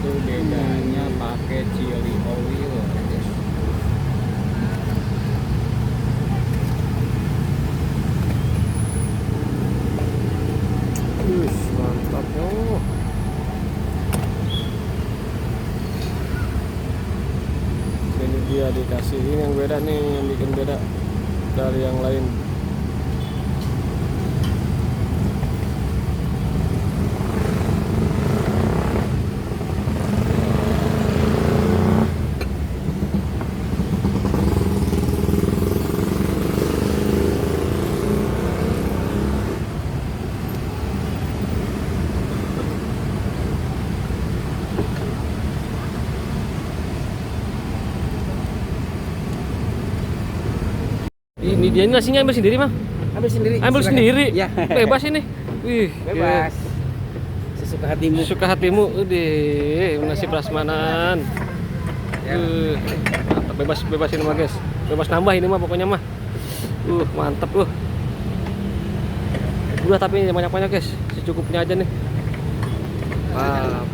itu bedanya pakai chili oil. Mantap yo. Ini dia dikasih, ini yang beda nih, yang bikin beda dari yang lain. Ini dia nasinya ambil sendiri, Bang. Ambil sendiri. Ambil silakan. sendiri. Ya. Bebas ini. Wih, Bebas. Sesuka hatimu. Suka hatimu. Udah, nasi prasmanan. Ya. Mantap, bebas ini mah, guys. Bebas nambah ini mah pokoknya mah. Mantap udah, tapi banyak-banyak, guys. Secukupnya aja nih. Wah,